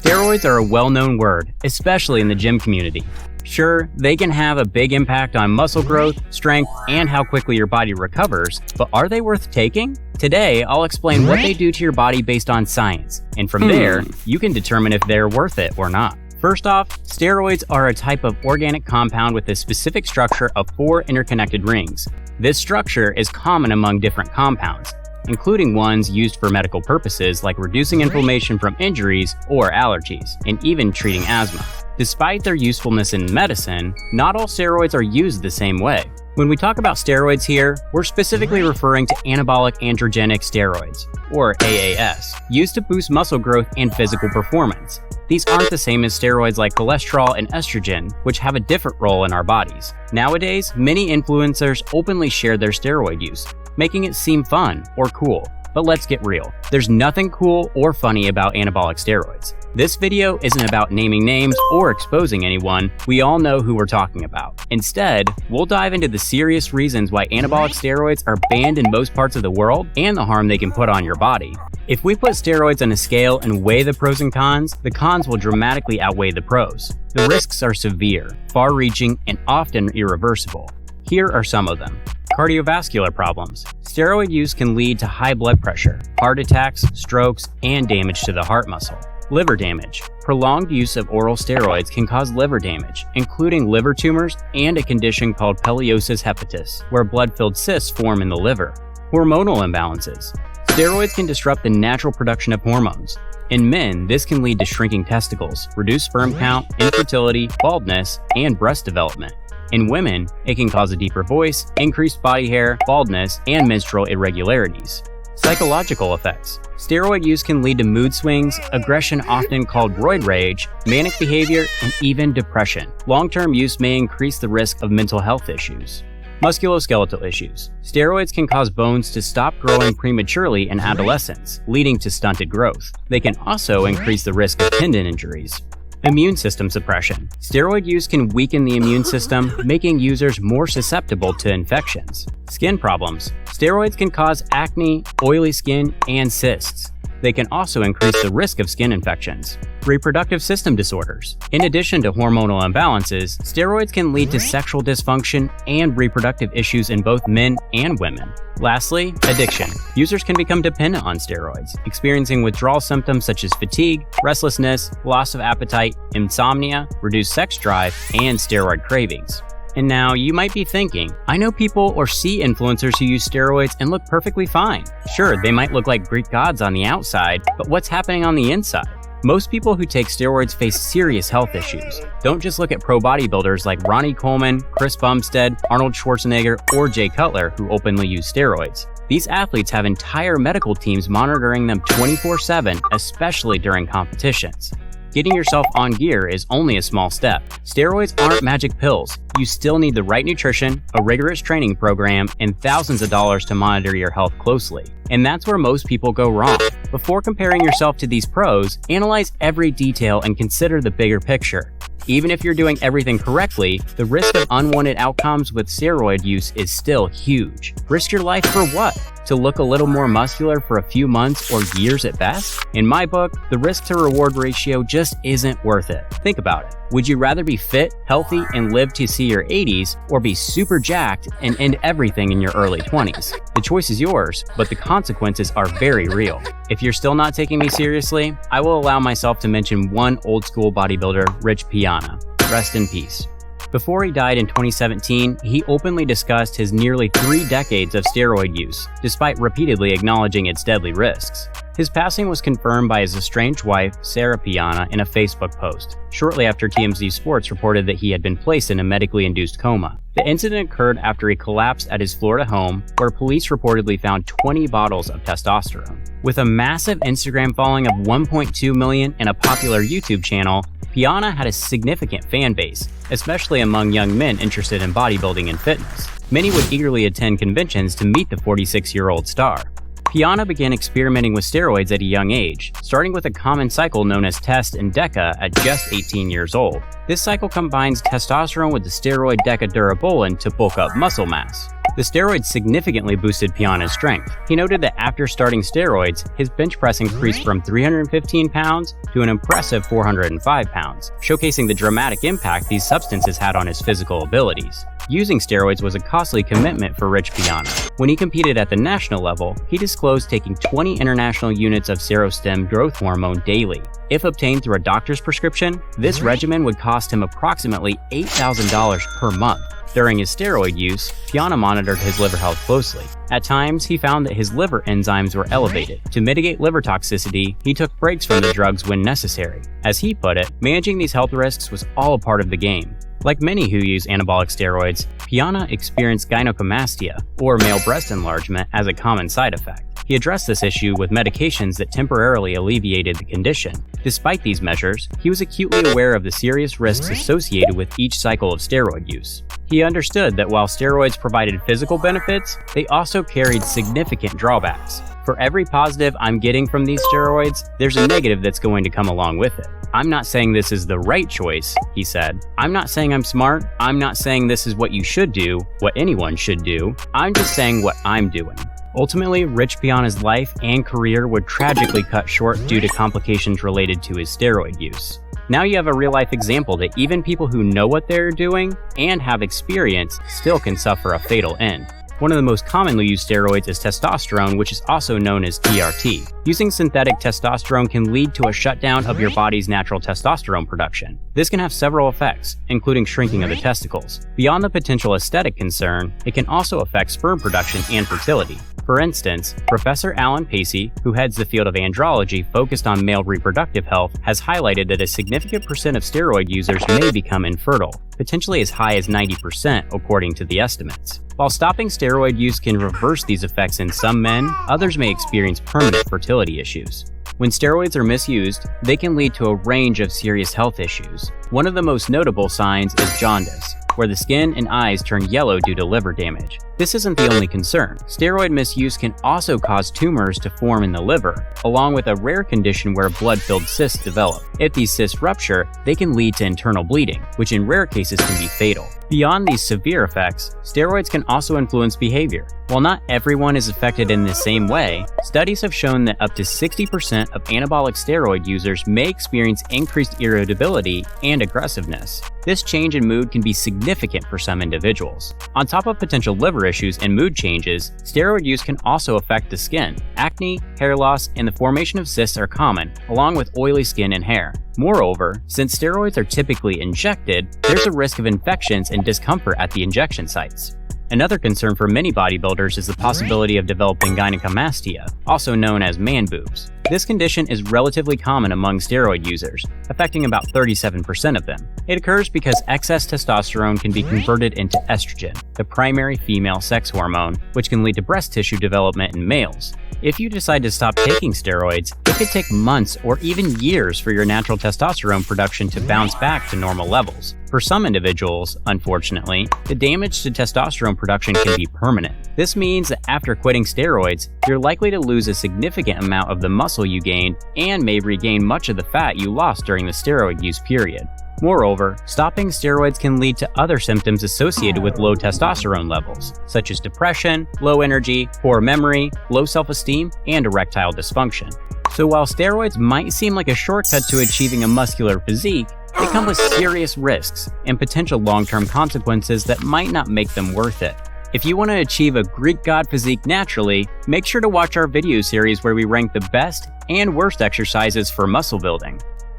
Steroids are a well-known word, especially in the gym community. Sure, they can have a big impact on muscle growth, strength, and how quickly your body recovers, but are they worth taking? Today, I'll explain what they do to your body based on science, and from there, you can determine if they're worth it or not. First off, steroids are a type of organic compound with a specific structure of 4 interconnected rings. This structure is common among different compounds, including ones used for medical purposes like reducing inflammation from injuries or allergies, and even treating asthma. Despite their usefulness in medicine, not all steroids are used the same way. When we talk about steroids here, we're specifically referring to anabolic androgenic steroids, or AAS, used to boost muscle growth and physical performance. These aren't the same as steroids like cholesterol and estrogen, which have a different role in our bodies. Nowadays, many influencers openly share their steroid use, making it seem fun or cool. But let's get real. There's nothing cool or funny about anabolic steroids. This video isn't about naming names or exposing anyone. We all know who we're talking about. Instead, we'll dive into the serious reasons why anabolic steroids are banned in most parts of the world and the harm they can put on your body. If we put steroids on a scale and weigh the pros and cons, the cons will dramatically outweigh the pros. The risks are severe, far-reaching, and often irreversible. Here are some of them. Cardiovascular problems. Steroid use can lead to high blood pressure, heart attacks, strokes, and damage to the heart muscle. Liver damage. Prolonged use of oral steroids can cause liver damage, including liver tumors and a condition called peliosis hepatis, where blood-filled cysts form in the liver. Hormonal imbalances. Steroids can disrupt the natural production of hormones. In men, this can lead to shrinking testicles, reduced sperm count, infertility, baldness, and breast development. In women, it can cause a deeper voice, increased body hair, baldness, and menstrual irregularities. Psychological effects. Steroid use can lead to mood swings, aggression often called roid rage, manic behavior, and even depression. Long-term use may increase the risk of mental health issues. Musculoskeletal issues. Steroids can cause bones to stop growing prematurely in adolescence, leading to stunted growth. They can also increase the risk of tendon injuries. Immune system suppression. Steroid use can weaken the immune system, making users more susceptible to infections. Skin problems. Steroids can cause acne, oily skin, and cysts. They can also increase the risk of skin infections. Reproductive system disorders. In addition to hormonal imbalances, steroids can lead to sexual dysfunction and reproductive issues in both men and women. Lastly, addiction. Users can become dependent on steroids, experiencing withdrawal symptoms such as fatigue, restlessness, loss of appetite, insomnia, reduced sex drive, and steroid cravings. And now you might be thinking, I know people or see influencers who use steroids and look perfectly fine. Sure, they might look like Greek gods on the outside, but what's happening on the inside? Most people who take steroids face serious health issues. Don't just look at pro bodybuilders like Ronnie Coleman, Chris Bumstead, Arnold Schwarzenegger, or Jay Cutler who openly use steroids. These athletes have entire medical teams monitoring them 24/7, especially during competitions. Getting yourself on gear is only a small step. Steroids aren't magic pills. You still need the right nutrition, a rigorous training program, and thousands of dollars to monitor your health closely. And that's where most people go wrong. Before comparing yourself to these pros, analyze every detail and consider the bigger picture. Even if you're doing everything correctly, the risk of unwanted outcomes with steroid use is still huge. Risk your life for what? To look a little more muscular for a few months or years at best? In my book, the risk to reward ratio just isn't worth it. Think about it. Would you rather be fit, healthy, and live to see your 80s, or be super jacked and end everything in your early 20s? The choice is yours, but the consequences are very real. If you're still not taking me seriously, I will allow myself to mention one old school bodybuilder, Rich Piana. Rest in peace. Before he died in 2017, he openly discussed his nearly 3 decades of steroid use, despite repeatedly acknowledging its deadly risks. His passing was confirmed by his estranged wife, Sarah Piana, in a Facebook post, shortly after TMZ Sports reported that he had been placed in a medically induced coma. The incident occurred after he collapsed at his Florida home, where police reportedly found 20 bottles of testosterone. With a massive Instagram following of 1.2 million and a popular YouTube channel, Piana had a significant fan base, especially among young men interested in bodybuilding and fitness. Many would eagerly attend conventions to meet the 46-year-old star. Piana began experimenting with steroids at a young age, starting with a common cycle known as Test and Deca at just 18 years old. This cycle combines testosterone with the steroid Deca-Durabolin to bulk up muscle mass. The steroids significantly boosted Piana's strength. He noted that after starting steroids, his bench press increased from 315 pounds to an impressive 405 pounds, showcasing the dramatic impact these substances had on his physical abilities. Using steroids was a costly commitment for Rich Piana. When he competed at the national level, he disclosed taking 20 international units of serostem growth hormone daily. If obtained through a doctor's prescription, this regimen would cost him approximately $8,000 per month. During his steroid use, Piana monitored his liver health closely. At times, he found that his liver enzymes were elevated. To mitigate liver toxicity, he took breaks from the drugs when necessary. As he put it, managing these health risks was all a part of the game. Like many who use anabolic steroids, Piana experienced gynecomastia, or male breast enlargement, as a common side effect. He addressed this issue with medications that temporarily alleviated the condition. Despite these measures, he was acutely aware of the serious risks associated with each cycle of steroid use. He understood that while steroids provided physical benefits, they also carried significant drawbacks. For every positive I'm getting from these steroids, there's a negative that's going to come along with it. I'm not saying this is the right choice, he said. I'm not saying I'm smart. I'm not saying this is what you should do, what anyone should do. I'm just saying what I'm doing. Ultimately, Rich Piana's life and career would tragically cut short due to complications related to his steroid use. Now you have a real-life example that even people who know what they're doing and have experience still can suffer a fatal end. One of the most commonly used steroids is testosterone, which is also known as TRT. Using synthetic testosterone can lead to a shutdown of your body's natural testosterone production. This can have several effects, including shrinking of the testicles. Beyond the potential aesthetic concern, it can also affect sperm production and fertility. For instance, Professor Alan Pacey, who heads the field of andrology focused on male reproductive health, has highlighted that a significant percent of steroid users may become infertile, potentially as high as 90% according to the estimates. While stopping steroid use can reverse these effects in some men, others may experience permanent fertility issues. When steroids are misused, they can lead to a range of serious health issues. One of the most notable signs is jaundice, where the skin and eyes turn yellow due to liver damage. This isn't the only concern. Steroid misuse can also cause tumors to form in the liver, along with a rare condition where blood-filled cysts develop. If these cysts rupture, they can lead to internal bleeding, which in rare cases can be fatal. Beyond these severe effects, steroids can also influence behavior. While not everyone is affected in the same way, studies have shown that up to 60% of anabolic steroid users may experience increased irritability and aggressiveness. This change in mood can be significant for some individuals. On top of potential liver issues and mood changes, steroid use can also affect the skin. Acne, hair loss, and the formation of cysts are common, along with oily skin and hair. Moreover, since steroids are typically injected, there's a risk of infections and discomfort at the injection sites. Another concern for many bodybuilders is the possibility of developing gynecomastia, also known as man boobs. This condition is relatively common among steroid users, affecting about 37% of them. It occurs because excess testosterone can be converted into estrogen, the primary female sex hormone, which can lead to breast tissue development in males. If you decide to stop taking steroids, it could take months or even years for your natural testosterone production to bounce back to normal levels. For some individuals, unfortunately, the damage to testosterone production can be permanent. This means that after quitting steroids, you're likely to lose a significant amount of the muscle you gained and may regain much of the fat you lost during the steroid use period. Moreover, stopping steroids can lead to other symptoms associated with low testosterone levels, such as depression, low energy, poor memory, low self-esteem, and erectile dysfunction. So while steroids might seem like a shortcut to achieving a muscular physique, they come with serious risks and potential long-term consequences that might not make them worth it. If you want to achieve a Greek god physique naturally, make sure to watch our video series where we rank the best and worst exercises for muscle building.